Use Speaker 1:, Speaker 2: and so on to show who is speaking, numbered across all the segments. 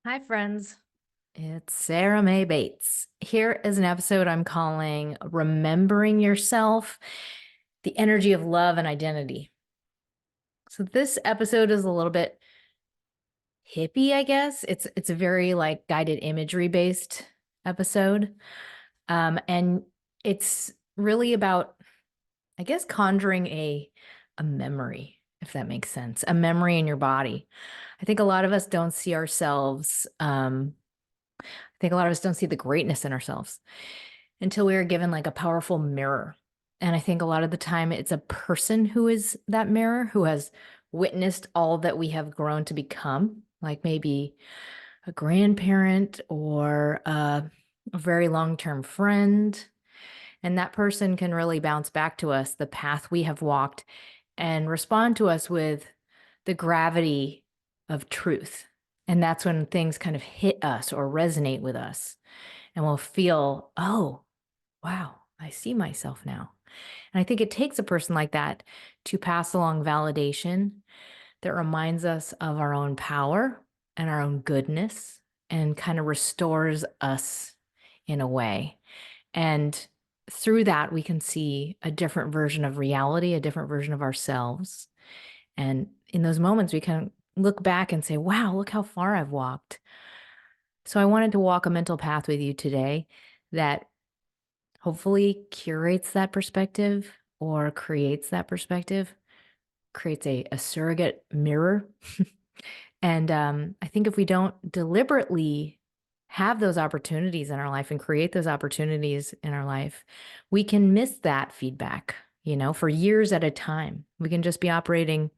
Speaker 1: Hi, friends. It's Sarah Mae Bates. Here is an episode I'm calling Remembering Yourself, the Energy of Love and Identity. So this episode is a little bit hippie, I guess. It's a very like guided imagery based episode. And it's really about, I guess, conjuring a memory, if that makes sense, a memory in your body. I think a lot of us don't see ourselves I think a lot of us don't see the greatness in ourselves until we are given like a powerful mirror. And I think a lot of the time it's a person who is that mirror who has witnessed all that we have grown to become, like maybe a grandparent or a very long term friend. And that person can really bounce back to us the path we have walked and respond to us with the gravity of truth. And that's when things kind of hit us or resonate with us. And we'll feel, oh, wow, I see myself now. And I think it takes a person like that to pass along validation that reminds us of our own power and our own goodness and kind of restores us in a way. And through that, we can see a different version of reality, a different version of ourselves. And in those moments, we can look back and say, wow, look how far I've walked. So I wanted to walk a mental path with you today that hopefully curates that perspective or creates that perspective, creates a surrogate mirror. And I think if we don't deliberately have those opportunities in our life and create those opportunities in our life, we can miss that feedback, for years at a time. We can just be operating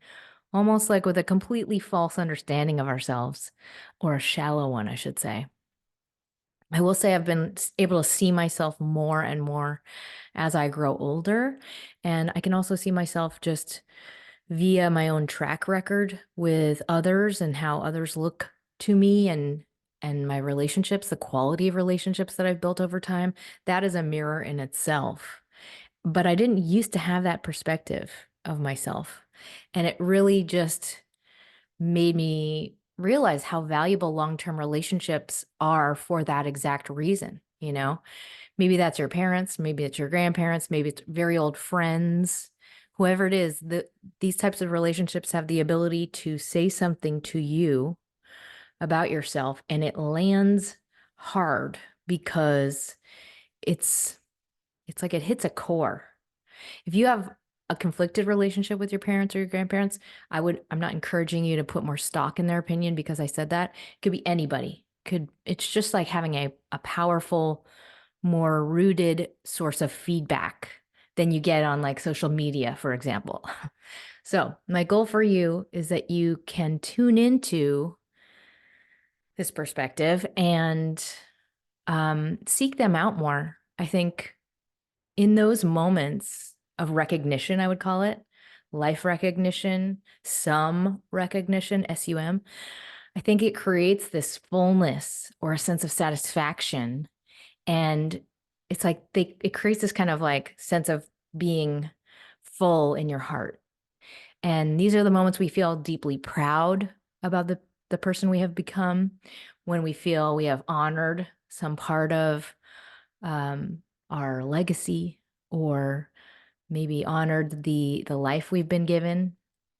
Speaker 1: almost like with a completely false understanding of ourselves, or a shallow one, I should say. I will say I've been able to see myself more and more as I grow older. And I can also see myself just via my own track record with others and how others look to me and my relationships, the quality of relationships that I've built over time. That is a mirror in itself. But I didn't used to have that perspective of myself. And it really just made me realize how valuable long-term relationships are for that exact reason. Maybe that's your parents, maybe it's your grandparents, maybe it's very old friends, whoever it is, these types of relationships have the ability to say something to you about yourself and it lands hard because it's it's like it hits a core. If you have a conflicted relationship with your parents or your grandparents, I'm not encouraging you to put more stock in their opinion because I said that. It could be anybody. It's just like having a powerful, more rooted source of feedback than you get on like social media, for example. So, my goal for you is that you can tune into this perspective and seek them out more. I think in those moments of recognition, I would call it life recognition, some recognition, SUM, I think it creates this fullness or a sense of satisfaction. And it's like it creates this kind of like sense of being full in your heart. And these are the moments we feel deeply proud about the person we have become, when we feel we have honored some part of our legacy, or maybe honored the life we've been given.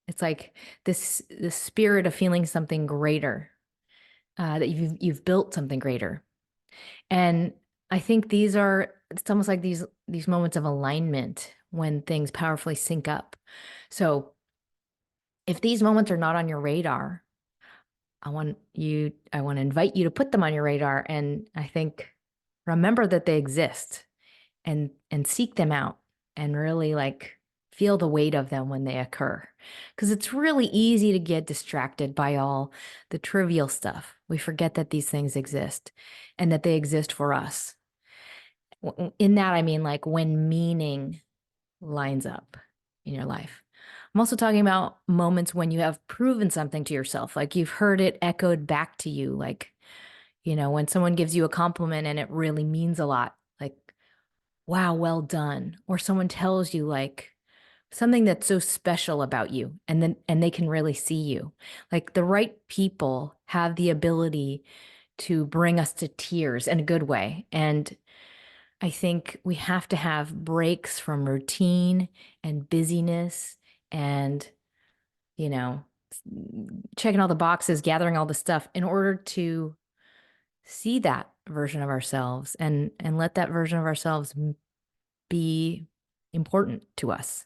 Speaker 1: It's like this spirit of feeling something greater, that you've built something greater. And I think it's almost like these moments of alignment when things powerfully sync up. So if these moments are not on your radar, I want to invite you to put them on your radar. And I think remember that they exist, and seek them out and really like feel the weight of them when they occur. Because it's really easy to get distracted by all the trivial stuff. We forget that these things exist and that they exist for us. In that, I mean, like when meaning lines up in your life. I'm also talking about moments when you have proven something to yourself, like you've heard it echoed back to you, like, when someone gives you a compliment and it really means a lot, like, wow, well done. Or someone tells you, like, something that's so special about you, and they can really see you. Like the right people have the ability to bring us to tears in a good way. And I think we have to have breaks from routine and busyness and, you know, checking all the boxes, gathering all the stuff in order to see that version of ourselves and let that version of ourselves be important to us.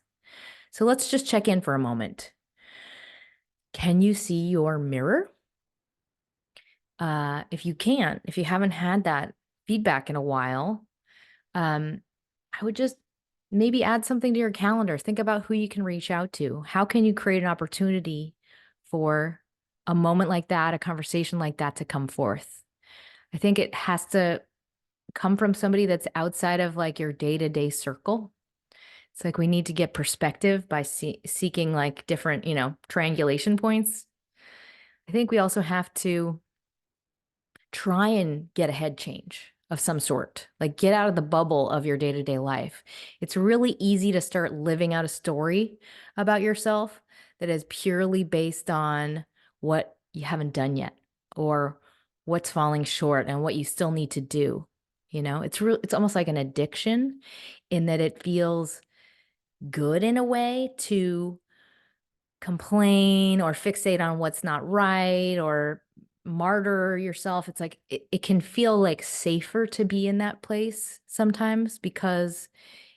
Speaker 1: So let's just check in for a moment. Can you see your mirror? If you can't, if you haven't had that feedback in a while, I would just maybe add something to your calendar. Think about who you can reach out to. How can you create an opportunity for a moment like that, a conversation like that to come forth? I think it has to come from somebody that's outside of like your day-to-day circle. It's like we need to get perspective by seeking like different, triangulation points. I think we also have to try and get a head change of some sort. Like get out of the bubble of your day-to-day life. It's really easy to start living out a story about yourself that is purely based on what you haven't done yet or what's falling short and what you still need to do. It's almost like an addiction in that it feels good in a way to complain or fixate on what's not right or martyr yourself. It's like it can feel like safer to be in that place sometimes because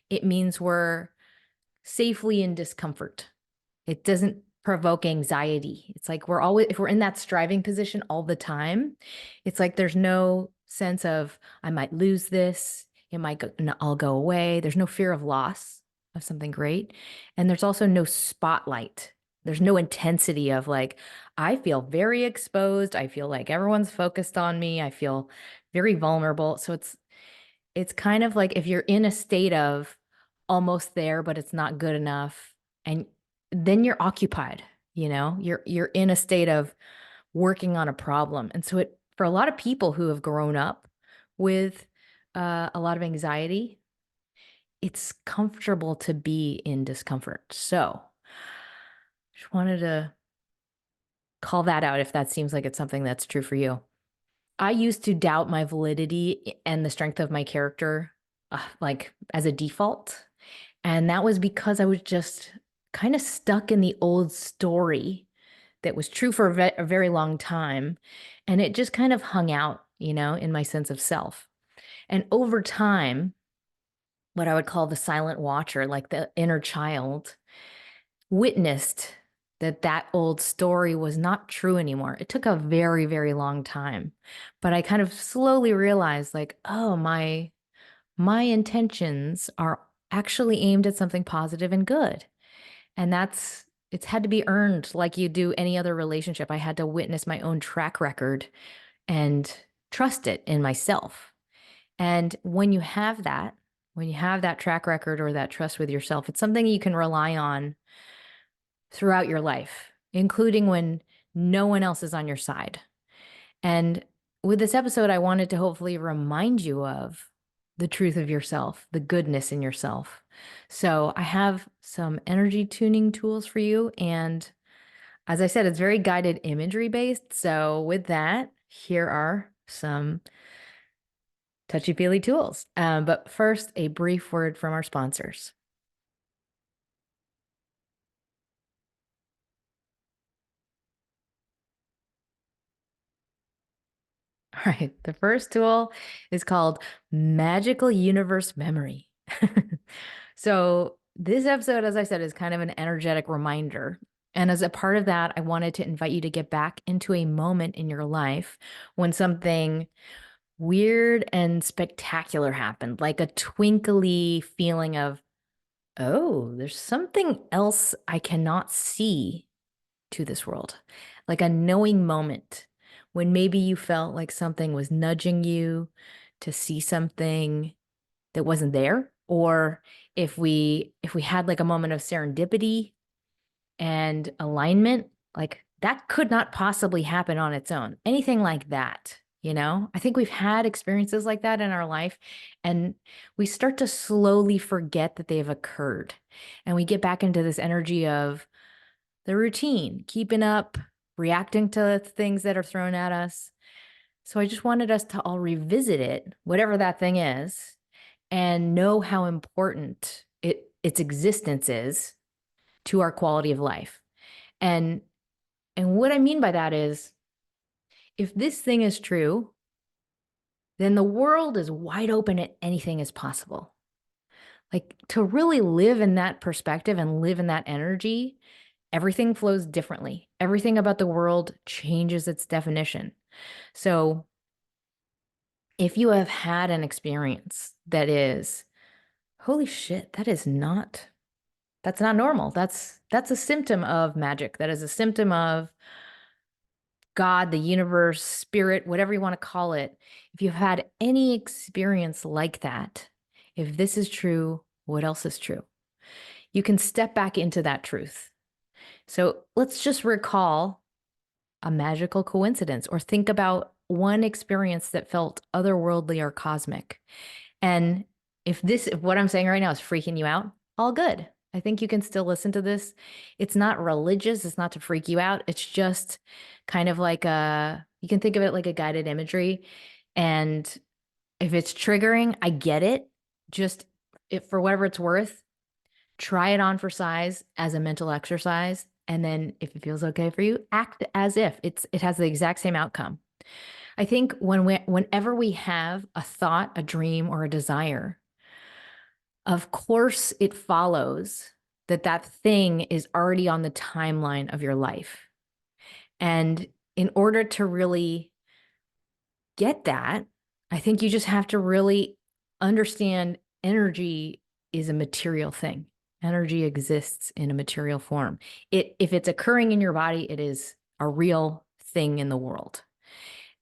Speaker 1: it means we're safely in discomfort. It doesn't provoke anxiety. It's like if we're in that striving position all the time, it's like there's no sense of I might lose this, it might all go away. There's no fear of loss of something great. And there's also no spotlight. There's no intensity of like, I feel very exposed. I feel like everyone's focused on me. I feel very vulnerable. So it's kind of like if you're in a state of almost there, but it's not good enough, and then you're occupied, you're in a state of working on a problem. And so for a lot of people who have grown up with a lot of anxiety, it's comfortable to be in discomfort. So just wanted to call that out if that seems like it's something that's true for you. I used to doubt my validity and the strength of my character, like as a default. And that was because I was just kind of stuck in the old story that was true for a very long time. And it just kind of hung out, in my sense of self. And over time, what I would call the silent watcher, like the inner child, witnessed that old story was not true anymore. It took a very, very long time, but I kind of slowly realized like, oh, my intentions are actually aimed at something positive and good. And it's had to be earned like you do any other relationship. I had to witness my own track record and trust it in myself. And when you have that track record or that trust with yourself, it's something you can rely on throughout your life, including when no one else is on your side. And with this episode, I wanted to hopefully remind you of the truth of yourself, the goodness in yourself. So I have some energy tuning tools for you. And as I said, it's very guided imagery based. So with that, here are some touchy-feely tools. But first, a brief word from our sponsors. All right, the first tool is called Magical Universe Memory. So this episode, as I said, is kind of an energetic reminder. And as a part of that, I wanted to invite you to get back into a moment in your life when something weird and spectacular happened, like a twinkly feeling of, oh, there's something else I cannot see to this world, like a knowing moment when maybe you felt like something was nudging you to see something that wasn't there, or if we had like a moment of serendipity and alignment, like that could not possibly happen on its own, anything like that. I think we've had experiences like that in our life, and we start to slowly forget that they've occurred. And we get back into this energy of the routine, keeping up, reacting to things that are thrown at us. So I just wanted us to all revisit it, whatever that thing is, and know how important its existence is to our quality of life. And and what I mean by that is, if this thing is true, then the world is wide open and anything is possible. Like, to really live in that perspective and live in that energy, everything flows differently. Everything about the world changes its definition. So if you have had an experience that is, holy shit, that's not normal. That's a symptom of magic. That is a symptom of God, the universe, spirit, whatever you want to call it. If you've had any experience like that, if this is true, what else is true? You can step back into that truth. So let's just recall a magical coincidence or think about one experience that felt otherworldly or cosmic. And if what I'm saying right now is freaking you out, all good. I think you can still listen to this. It's not religious, it's not to freak you out. It's just kind of like you can think of it like a guided imagery. And if it's triggering, I get it. Just if for whatever it's worth, try it on for size as a mental exercise. And then if it feels okay for you, act as if it has the exact same outcome. I think whenever we have a thought, a dream, or a desire, of course it follows that that thing is already on the timeline of your life. And in order to really get that, I think you just have to really understand energy is a material thing. Energy exists in a material form. If it's occurring in your body, it is a real thing in the world.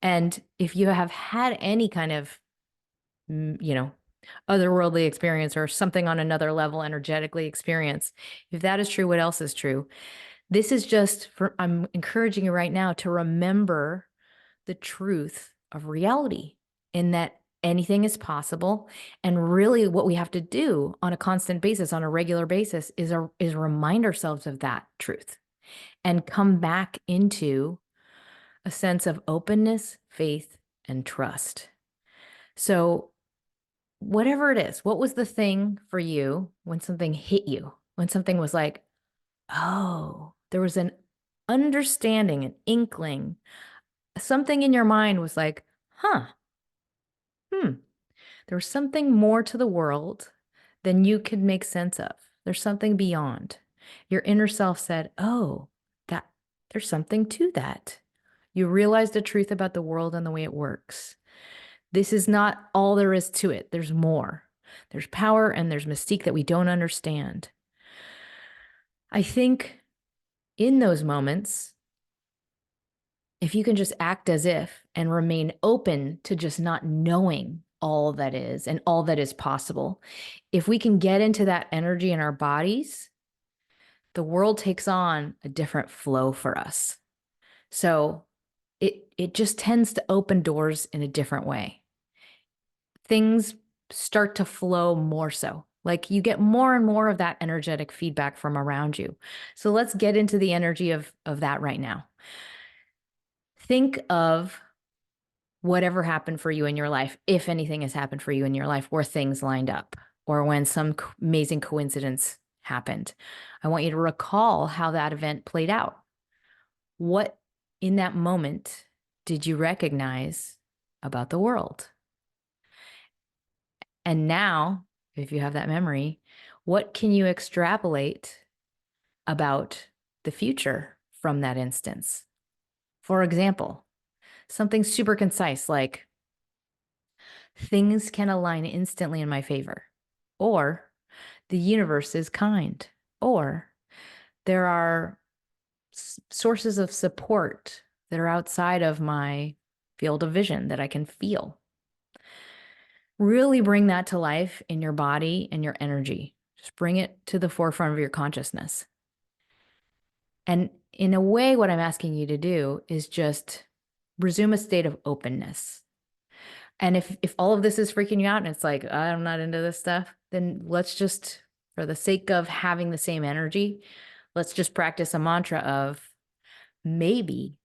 Speaker 1: And if you have had any kind of, otherworldly experience or something on another level energetically experience, if that is true, what else is true? This is just I'm encouraging you right now to remember the truth of reality, in that anything is possible. And really what we have to do on a constant basis, on a regular basis, is remind ourselves of that truth and come back into a sense of openness, faith, and trust. So whatever it is, what was the thing for you when something hit you, when something was like, oh, there was an understanding, an inkling, something in your mind was like, huh, there was something more to the world than you could make sense of. There's something beyond. Your inner self said, oh, that there's something to that. You realized the truth about the world and the way it works. This is not all there is to it. There's more. There's power and there's mystique that we don't understand. I think in those moments, if you can just act as if and remain open to just not knowing all that is and all that is possible, if we can get into that energy in our bodies, the world takes on a different flow for us. So it just tends to open doors in a different way. Things start to flow more so. Like, you get more and more of that energetic feedback from around you. So let's get into the energy of that right now. Think of whatever happened for you in your life, if anything has happened for you in your life, where things lined up or when some amazing coincidence happened. I want you to recall how that event played out. What in that moment did you recognize about the world? And now, if you have that memory, what can you extrapolate about the future from that instance? For example, something super concise like, things can align instantly in my favor, or the universe is kind, or there are sources of support that are outside of my field of vision that I can feel. Really bring that to life in your body and your energy. Just bring it to the forefront of your consciousness. And in a way, what I'm asking you to do is just resume a state of openness. And if all of this is freaking you out and it's like, I'm not into this stuff, then let's just, for the sake of having the same energy, let's just practice a mantra of maybe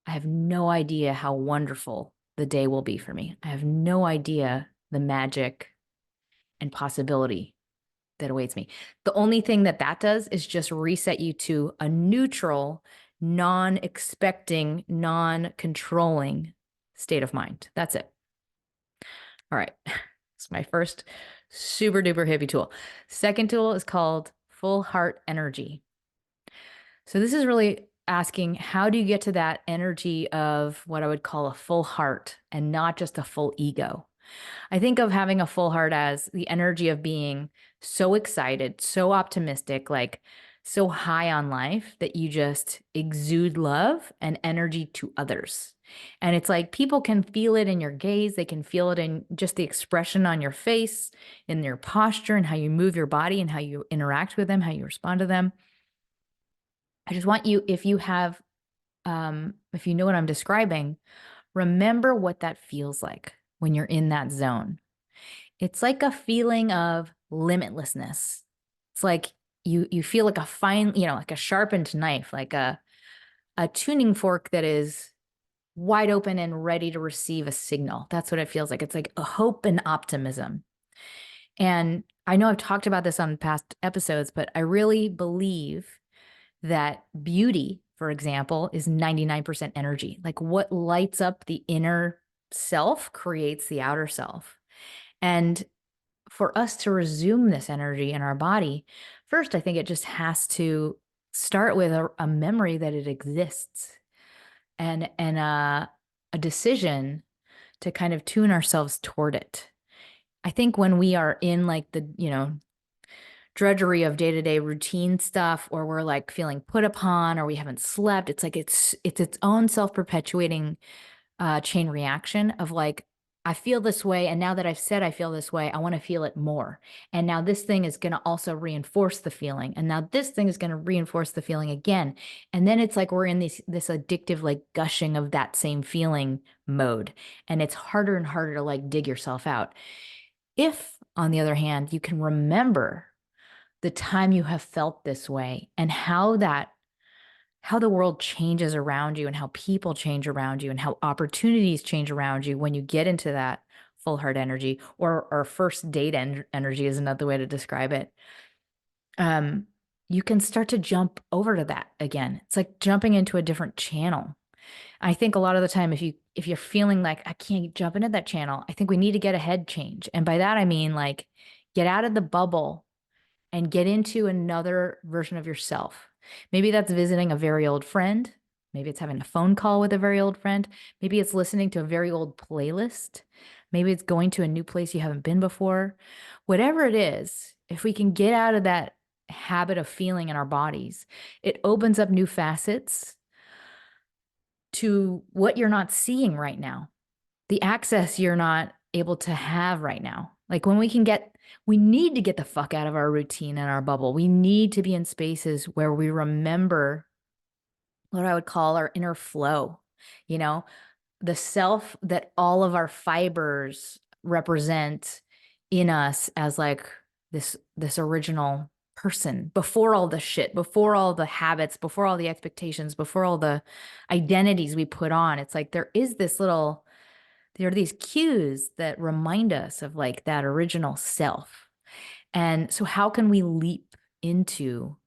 Speaker 1: I have no idea how wonderful the day will be for me. I have no idea the magic and possibility that awaits me. The only thing that that does is just reset you to a neutral, non-expecting, non-controlling state of mind. That's it. All right. It's my first super duper hippie tool. Second tool is called full heart energy. So this is really asking, how do you get to that energy of what I would call a full heart and not just a full ego? I think of having a full heart as the energy of being so excited, so optimistic, like so high on life that you just exude love and energy to others. And it's like people can feel it in your gaze, they can feel it in just the expression on your face, in your posture, and how you move your body and how you interact with them, how you respond to them. I just want you, if you know what I'm describing, remember what that feels like when you're in that zone. It's like a feeling of limitlessness. It's like you feel like a fine, like a sharpened knife, like a tuning fork that is wide open and ready to receive a signal. That's what it feels like. It's like a hope and optimism. And I know I've talked about this on past episodes, but I really believe that beauty, for example, is 99% energy. Like what lights up the inner self creates the outer self. And for us to resume this energy in our body, first, I think it just has to start with a memory that it exists and a decision to kind of tune ourselves toward it. I think when we are in like the, drudgery of day-to-day routine stuff, or we're like feeling put upon, or we haven't slept, it's like it's its own self-perpetuating chain reaction of like, I feel this way, and now that I've said I feel this way, I want to feel it more. And now this thing is going to also reinforce the feeling, and now this thing is going to reinforce the feeling again. And then it's like we're in this addictive like gushing of that same feeling mode, and it's harder and harder to like dig yourself out. If, on the other hand, you can remember the time you have felt this way and how the world changes around you and how people change around you and how opportunities change around you when you get into that full heart energy, or first date energy is another way to describe it. You can start to jump over to that again. It's like jumping into a different channel. I think a lot of the time, if you're feeling like I can't jump into that channel, I think we need to get a head change. And by that, I mean like get out of the bubble and get into another version of yourself. Maybe that's visiting a very old friend. Maybe it's having a phone call with a very old friend. Maybe it's listening to a very old playlist. Maybe it's going to a new place you haven't been before. Whatever it is, if we can get out of that habit of feeling in our bodies, it opens up new facets to what you're not seeing right now, the access you're not able to have right now. Like when we need to get the fuck out of our routine and our bubble. We need to be in spaces where we remember what I would call our inner flow, you know, the self that all of our fibers represent in us as like this original person before all the shit, before all the habits, before all the expectations, before all the identities we put on. It's like there are these cues that remind us of like that original self. And so how can we leap into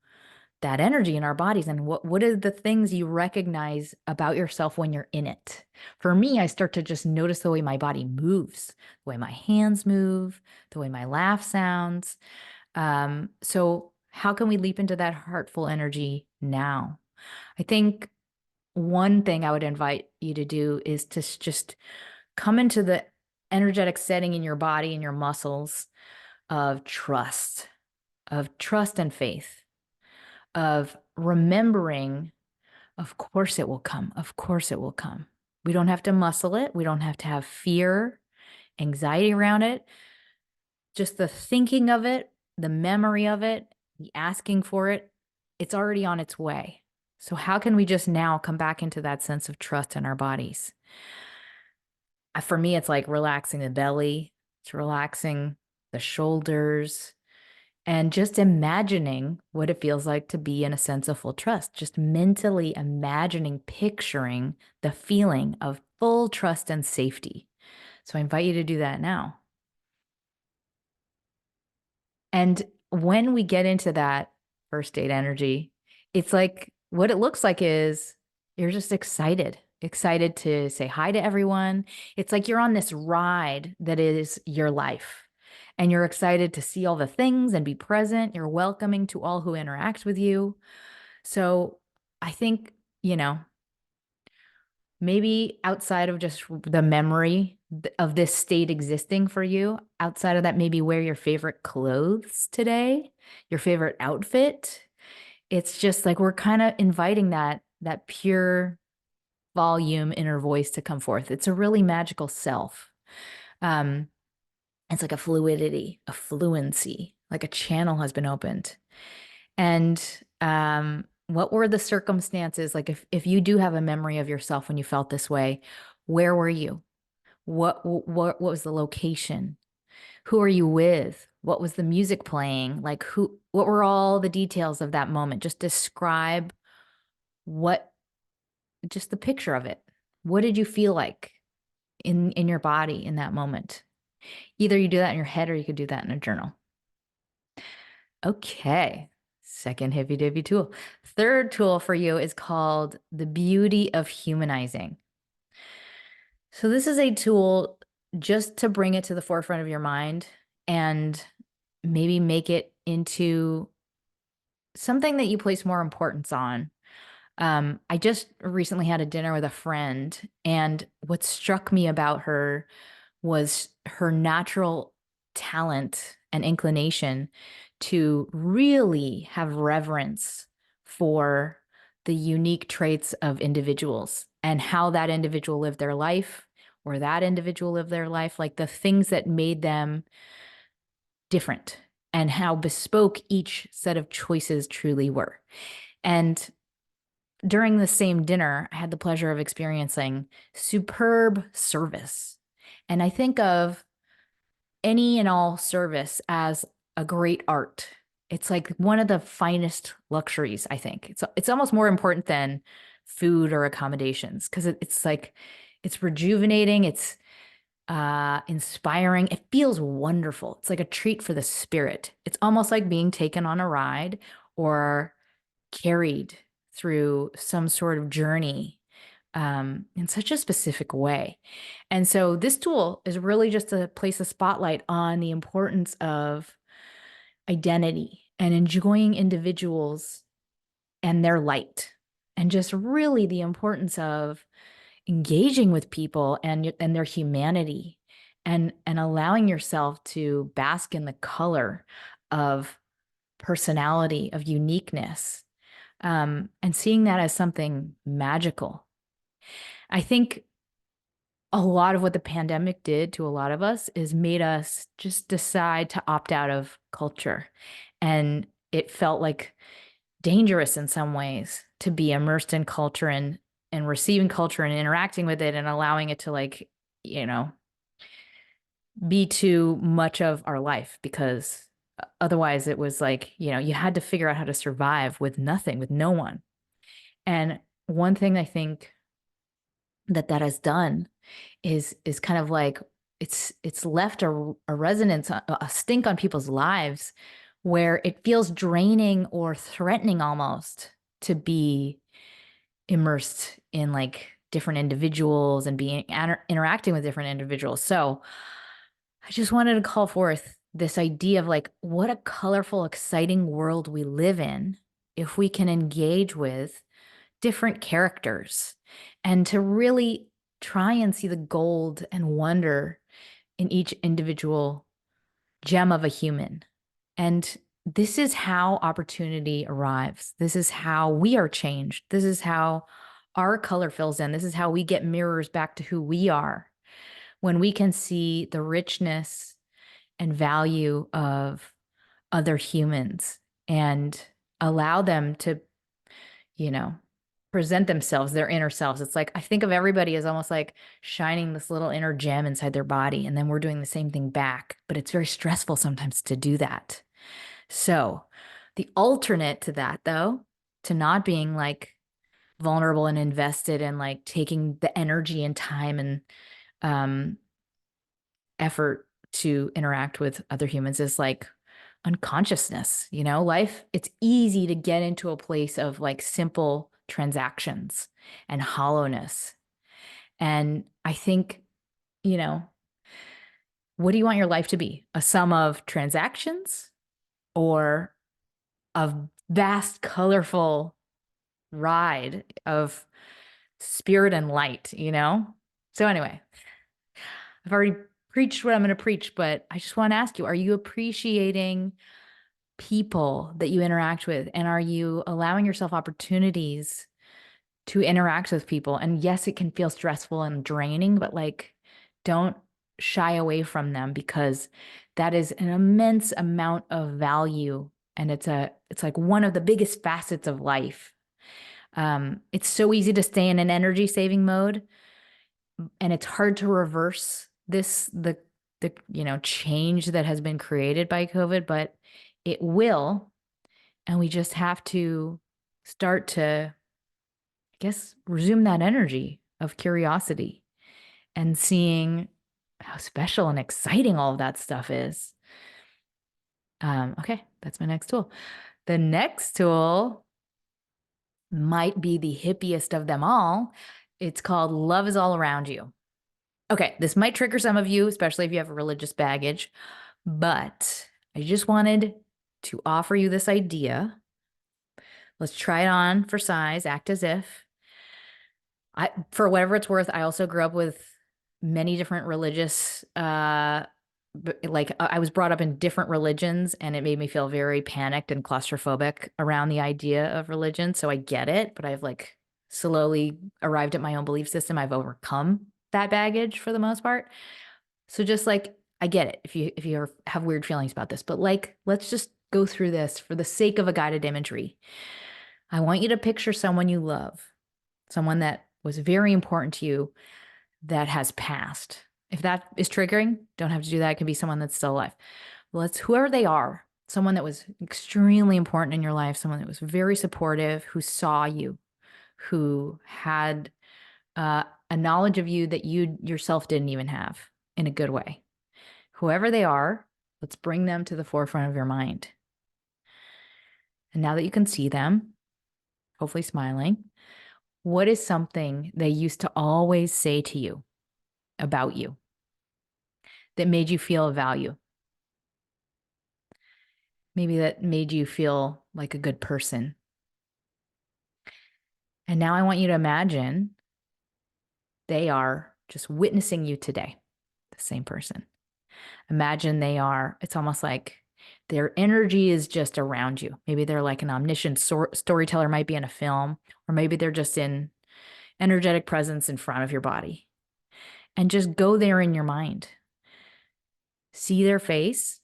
Speaker 1: that energy in our bodies? And what are the things you recognize about yourself when you're in it? For me, I start to just notice the way my body moves, the way my hands move, the way my laugh sounds. So how can we leap into that heartful energy now? I think one thing I would invite you to do is to just come into the energetic setting in your body and your muscles of trust and faith, of remembering, of course it will come. Of course it will come. We don't have to muscle it. We don't have to have fear, anxiety around it. Just the thinking of it, the memory of it, the asking for it, it's already on its way. So, how can we just now come back into that sense of trust in our bodies? For me, it's like relaxing the belly, it's relaxing the shoulders, and just imagining what it feels like to be in a sense of full trust. Just mentally imagining, picturing the feeling of full trust and safety. So, I invite you to do that now. And when we get into that first date energy, it's like what it looks like is you're just excited, excited to say hi to everyone. It's like you're on this ride that is your life. And you're excited to see all the things and be present. You're welcoming to all who interact with you. So I think, you know, maybe outside of just the memory of this state existing for you, outside of that, maybe wear your favorite clothes today, your favorite outfit. It's just like we're kind of inviting that pure volume inner voice to come forth. It's a really magical self. Um, it's like a fluidity, a fluency, like a channel has been opened. And what were the circumstances? Like if you do have a memory of yourself when you felt this way, where were you? What was the location? Who are you with? What was the music playing? Like what were all the details of that moment? Just describe what just the picture of it. What did you feel like in your body in that moment? Either you do that in your head or you could do that in a journal. Okay. Second hippy dippy tool. Third tool for you is called the beauty of humanizing. So this is a tool just to bring it to the forefront of your mind and maybe make it into something that you place more importance on. I just recently had a dinner with a friend, and what struck me about her was her natural talent and inclination to really have reverence for the unique traits of individuals and how that individual lived their life or that individual lived their life, like the things that made them different and how bespoke each set of choices truly were. And during the same dinner, I had the pleasure of experiencing superb service. And I think of any and all service as a great art. It's like one of the finest luxuries, I think. It's almost more important than food or accommodations because it's like it's rejuvenating, it's inspiring. It feels wonderful. It's like a treat for the spirit. It's almost like being taken on a ride or carried through some sort of journey in such a specific way. And so this tool is really just to place a spotlight on the importance of identity and enjoying individuals and their light, and just really the importance of engaging with people and their humanity and allowing yourself to bask in the color of personality, of uniqueness, and seeing that as something magical. I think a lot of what the pandemic did to a lot of us is made us just decide to opt out of culture. And it felt like dangerous in some ways to be immersed in culture and receiving culture and interacting with it and allowing it to like, you know, be too much of our life because otherwise it was like, you had to figure out how to survive with nothing, with no one. And one thing I think that has done is kind of like it's left a resonance, a stink on people's lives where it feels draining or threatening almost to be immersed in like different individuals and being interacting with different individuals. So I just wanted to call forth this idea of like what a colorful, exciting world we live in if we can engage with different characters and to really try and see the gold and wonder in each individual gem of a human. And this is how opportunity arrives. This is how we are changed. This is how our color fills in. This is how we get mirrors back to who we are when we can see the richness and value of other humans and allow them to, you know, present themselves, their inner selves. It's like I think of everybody as almost like shining this little inner gem inside their body, and then we're doing the same thing back. But it's very stressful sometimes to do that. So, the alternate to that, though, to not being like vulnerable and invested and like taking the energy and time and um, effort to interact with other humans is like unconsciousness, life. It's easy to get into a place of like simple transactions and hollowness. And I think, you know, what do you want your life to be? A sum of transactions or a vast, colorful ride of spirit and light? So, anyway, I've already preached what I'm going to preach, but I just want to ask you, are you appreciating people that you interact with? And are you allowing yourself opportunities to interact with people? And yes, it can feel stressful and draining, but like, don't shy away from them because that is an immense amount of value. And it's like one of the biggest facets of life. It's so easy to stay in an energy saving mode, and it's hard to reverse the change that has been created by COVID, but it will. And we just have to start to, I guess, resume that energy of curiosity and seeing how special and exciting all of that stuff is. Okay, that's my next tool. The next tool might be the hippiest of them all. It's called Love is All Around You. Okay, this might trigger some of you, especially if you have religious baggage, but I just wanted to offer you this idea. Let's try it on for size, act as if. For whatever it's worth, I also grew up with many different religious, I was brought up in different religions, and it made me feel very panicked and claustrophobic around the idea of religion. So I get it, but I've like slowly arrived at my own belief system. I've overcome that baggage for the most part. So just like, I get it if you have weird feelings about this, but like, let's just go through this for the sake of a guided imagery. I want you to picture someone you love, someone that was very important to you that has passed. If that is triggering, don't have to do that. It can be someone that's still alive. Let's, whoever they are, someone that was extremely important in your life, someone that was very supportive, who saw you, who had a knowledge of you that you yourself didn't even have in a good way. Whoever they are, let's bring them to the forefront of your mind. And now that you can see them, hopefully smiling, what is something they used to always say to you about you that made you feel of value? Maybe that made you feel like a good person. And now I want you to imagine they are just witnessing you today, the same person. Imagine it's almost like their energy is just around you. Maybe they're like an omniscient storyteller, might be in a film, or maybe they're just in energetic presence in front of your body. And just go there in your mind. See their face.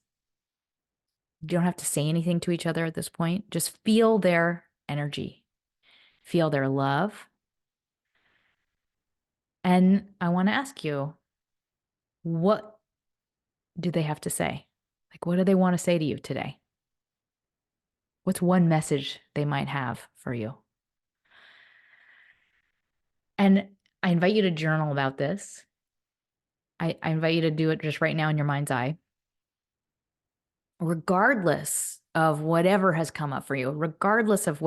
Speaker 1: You don't have to say anything to each other at this point. Just feel their energy, feel their love. And I want to ask you, what do they have to say? Like, what do they want to say to you today? What's one message they might have for you? And I invite you to journal about this. I invite you to do it just right now in your mind's eye. Regardless of whatever has come up for you, regardless of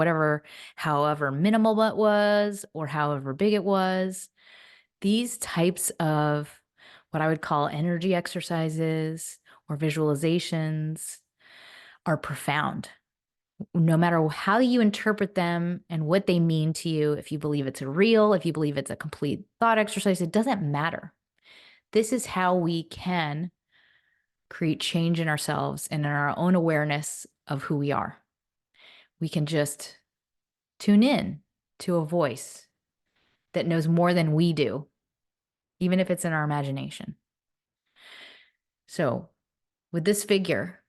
Speaker 1: however minimal it was or however big it was, these types of what I would call energy exercises or visualizations are profound. No matter how you interpret them and what they mean to you, if you believe it's real, if you believe it's a complete thought exercise, it doesn't matter. This is how we can create change in ourselves and in our own awareness of who we are. We can just tune in to a voice that knows more than we do, even if it's in our imagination. So, with this figure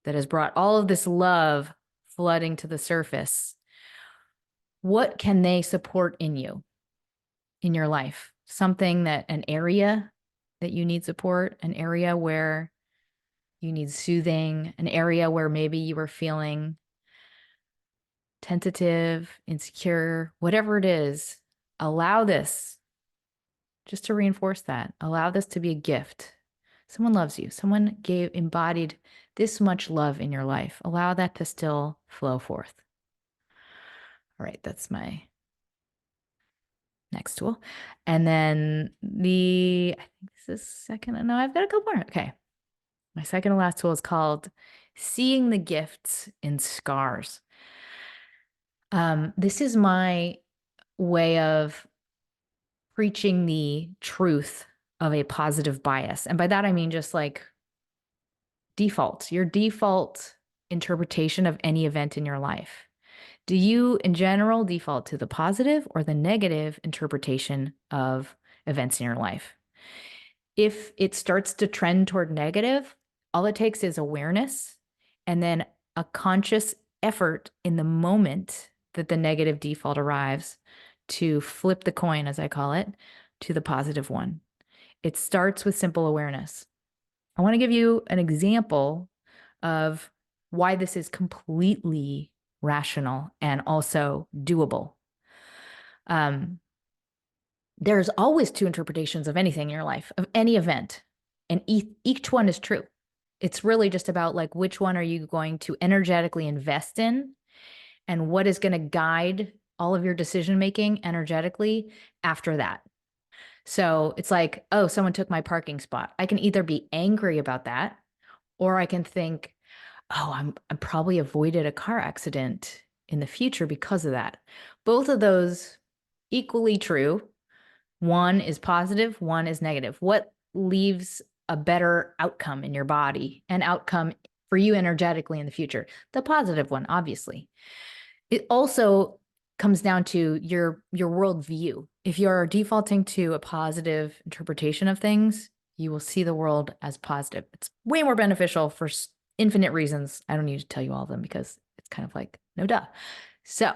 Speaker 1: that has brought all of this love flooding to the surface, what can they support in you, in your life? Something that, an area that you need support, an area where you need soothing, an area where maybe you were feeling tentative, insecure, whatever it is. Allow this, just to reinforce that. Allow this to be a gift. Someone loves you. Someone embodied this much love in your life. Allow that to still flow forth. All right, that's my next tool. And then I think this is second. No, I've got a couple more. Okay. My second to last tool is called Seeing the Gifts in Scars. This is my way of preaching the truth of a positive bias. And by that, I mean just like your default interpretation of any event in your life. Do you, in general, default to the positive or the negative interpretation of events in your life? If it starts to trend toward negative, all it takes is awareness and then a conscious effort in the moment that the negative default arrives to flip the coin, as I call it, to the positive one. It starts with simple awareness. I want to give you an example of why this is completely rational and also doable. There's always two interpretations of anything in your life, of any event, and each one is true. It's really just about like which one are you going to energetically invest in and what is going to guide all of your decision making energetically after that. So it's like, oh, someone took my parking spot. I can either be angry about that, or I can think, oh, I'm probably avoided a car accident in the future because of that. Both of those equally true. One is positive, one is negative. What leaves a better outcome in your body and outcome for you energetically in the future? The positive one, obviously. It also comes down to your worldview. If you're defaulting to a positive interpretation of things, you will see the world as positive. It's way more beneficial for infinite reasons. I don't need to tell you all of them because it's kind of like, no duh. So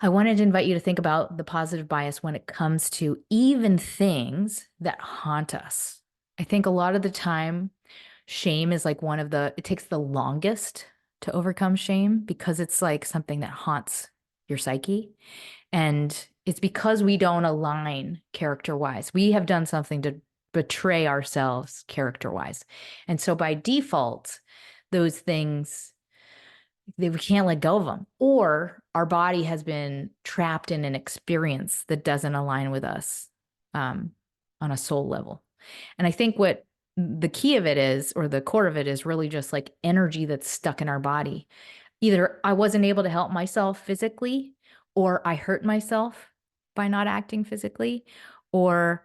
Speaker 1: I wanted to invite you to think about the positive bias when it comes to even things that haunt us. I think a lot of the time, shame is like it takes the longest to overcome shame because it's like something that haunts your psyche. And it's because we don't align character-wise. We have done something to betray ourselves character-wise. And so by default, those things, we can't let go of them, or our body has been trapped in an experience that doesn't align with us on a soul level. And I think what the key of it is, or the core of it is really just like energy that's stuck in our body. Either I wasn't able to help myself physically, or I hurt myself by not acting physically, or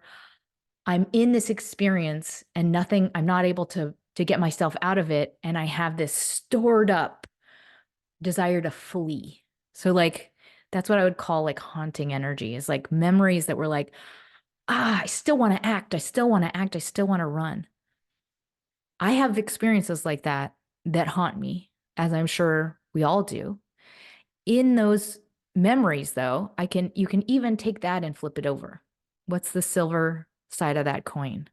Speaker 1: I'm in this experience and I'm not able to get myself out of it. And I have this stored up desire to flee. So like, that's what I would call like haunting energy, is like memories that were like, I still want to act. I still want to act. I still want to run. I have experiences like that haunt me, as I'm sure we all do. In those memories, though, you can even take that and flip it over. What's the silver side of that coin?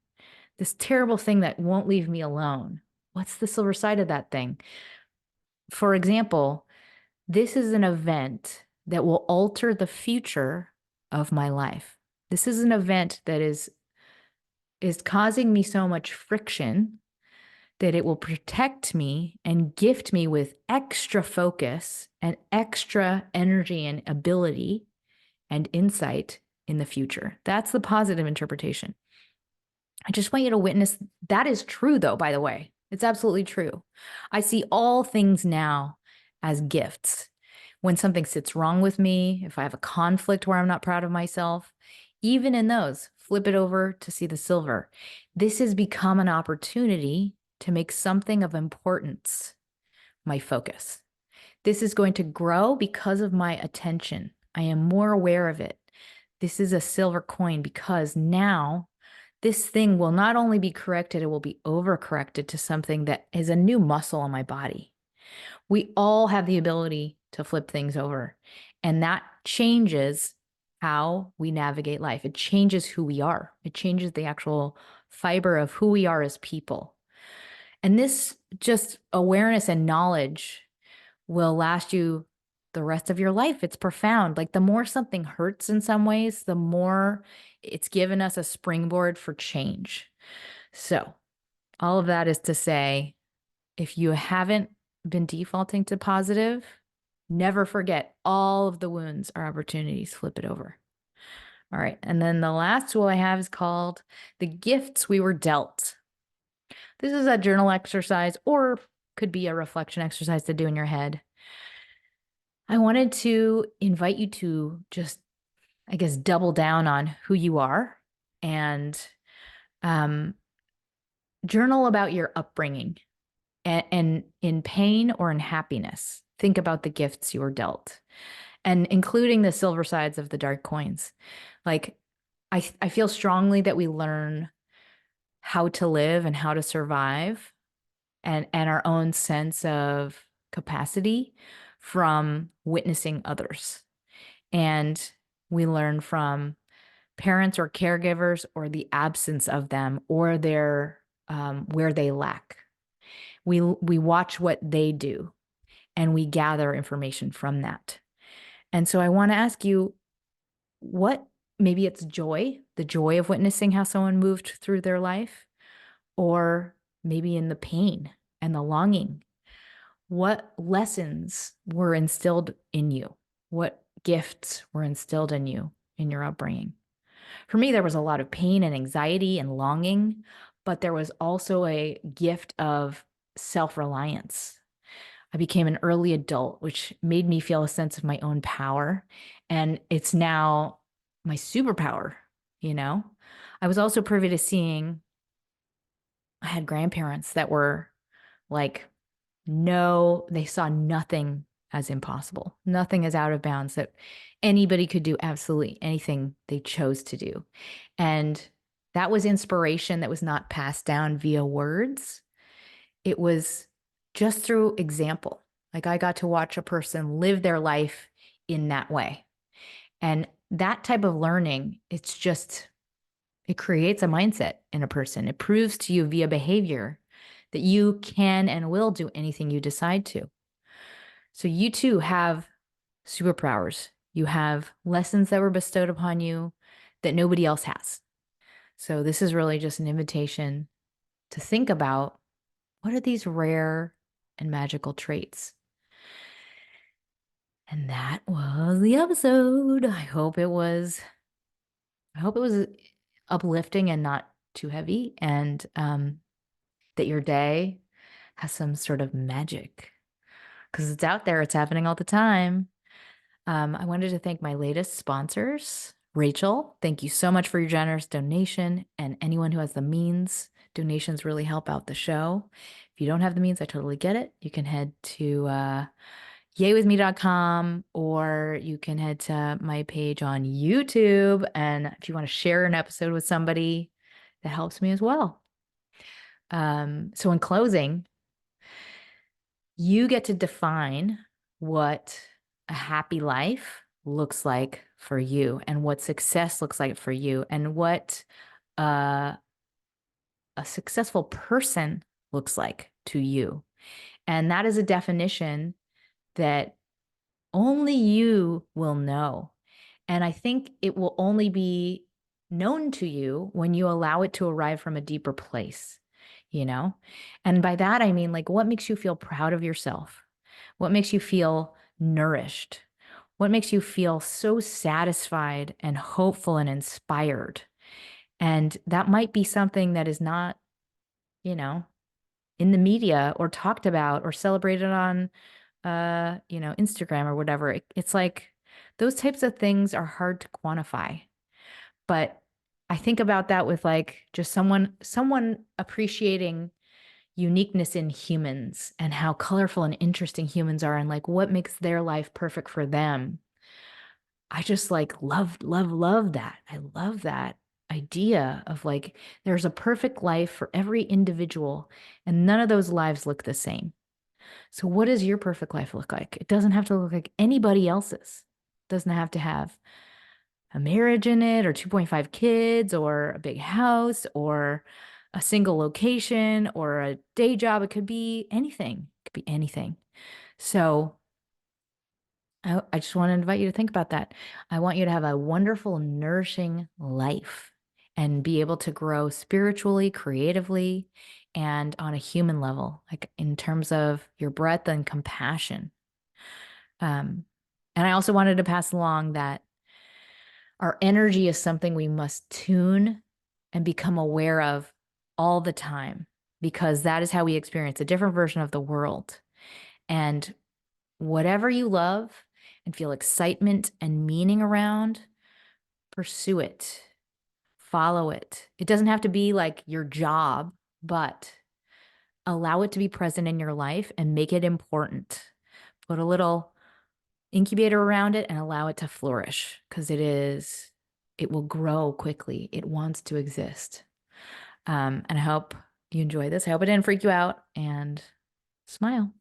Speaker 1: This terrible thing that won't leave me alone. What's the silver side of that thing? For example, this is an event that will alter the future of my life. This is an event that is causing me so much friction that it will protect me and gift me with extra focus and extra energy and ability and insight in the future. That's the positive interpretation. I just want you to witness that is true, though, by the way. It's absolutely true. I see all things now as gifts. When something sits wrong with me, if I have a conflict where I'm not proud of myself, even in those, flip it over to see the silver. This has become an opportunity to make something of importance my focus. This is going to grow because of my attention. I am more aware of it. This is a silver coin because now this thing will not only be corrected, it will be overcorrected to something that is a new muscle on my body. We all have the ability to flip things over. And that changes how we navigate life. It changes who we are. It changes the actual fiber of who we are as people. And this just awareness and knowledge will last you the rest of your life. It's profound. Like the more something hurts in some ways, the more it's given us a springboard for change. So, all of that is to say, if you haven't been defaulting to positive, never forget all of the wounds are opportunities. Flip it over. All right. And then the last tool I have is called The Gifts We Were Dealt. This is a journal exercise or could be a reflection exercise to do in your head. I wanted to invite you to just, I guess, double down on who you are and journal about your upbringing and in pain or in happiness. Think about the gifts you were dealt and including the silver sides of the dark coins. Like, I feel strongly that we learn how to live and how to survive and our own sense of capacity from witnessing others. And we learn from parents or caregivers or the absence of them or their where they lack. We watch what they do and we gather information from that. And so I want to ask you, what maybe it's joy, the joy of witnessing how someone moved through their life, or maybe in the pain and the longing. What lessons were instilled in you? What gifts were instilled in you in your upbringing? For me, there was a lot of pain and anxiety and longing, but there was also a gift of self-reliance. I became an early adult, which made me feel a sense of my own power. And it's now my superpower, you know? I was also privy to seeing, I had grandparents that were like, no, they saw nothing as impossible, nothing as out of bounds, that anybody could do absolutely anything they chose to do. And that was inspiration that was not passed down via words. It was just through example. Like I got to watch a person live their life in that way. And that type of learning, it creates a mindset in a person. It proves to you via behavior that you can and will do anything you decide to. So you too have superpowers. You have lessons that were bestowed upon you that nobody else has. So this is really just an invitation to think about, what are these rare and magical traits? And that was the episode. I hope it was uplifting and not too heavy, and that your day has some sort of magic, because it's out there, it's happening all the time. I wanted to thank my latest sponsors. Rachel, thank you so much for your generous donation, and anyone who has the means. Donations really help out the show. If you don't have the means, I totally get it. You can head to yaywithme.com, or you can head to my page on YouTube. And if you want to share an episode with somebody, that helps me as well. So in closing, you get to define what a happy life looks like for you, and what success looks like for you, and what a successful person looks like to you. And that is a definition that only you will know. And I think it will only be known to you when you allow it to arrive from a deeper place, you know? And by that, I mean, like, what makes you feel proud of yourself? What makes you feel nourished? What makes you feel so satisfied and hopeful and inspired? And that might be something that is not, you know, in the media or talked about or celebrated on Instagram or whatever. It's like those types of things are hard to quantify. But I think about that with like just someone appreciating uniqueness in humans and how colorful and interesting humans are and like what makes their life perfect for them. I just like love that. I love that idea of like there's a perfect life for every individual and none of those lives look the same. So what does your perfect life look like? It doesn't have to look like anybody else's. Doesn't have to have a marriage in it or 2.5 kids or a big house or a single location or a day job. It could be anything. It could be anything. So I just want to invite you to think about that. I want you to have a wonderful, nourishing life and be able to grow spiritually, creatively, and on a human level, like in terms of your breadth and compassion. And I also wanted to pass along that our energy is something we must tune and become aware of all the time, because that is how we experience a different version of the world. And whatever you love and feel excitement and meaning around, pursue it, follow it. It doesn't have to be like your job, but allow it to be present in your life and make it important. Put a little incubator around it and allow it to flourish, because it will grow quickly. It wants to exist. And I hope you enjoy this. I hope it didn't freak you out, and smile.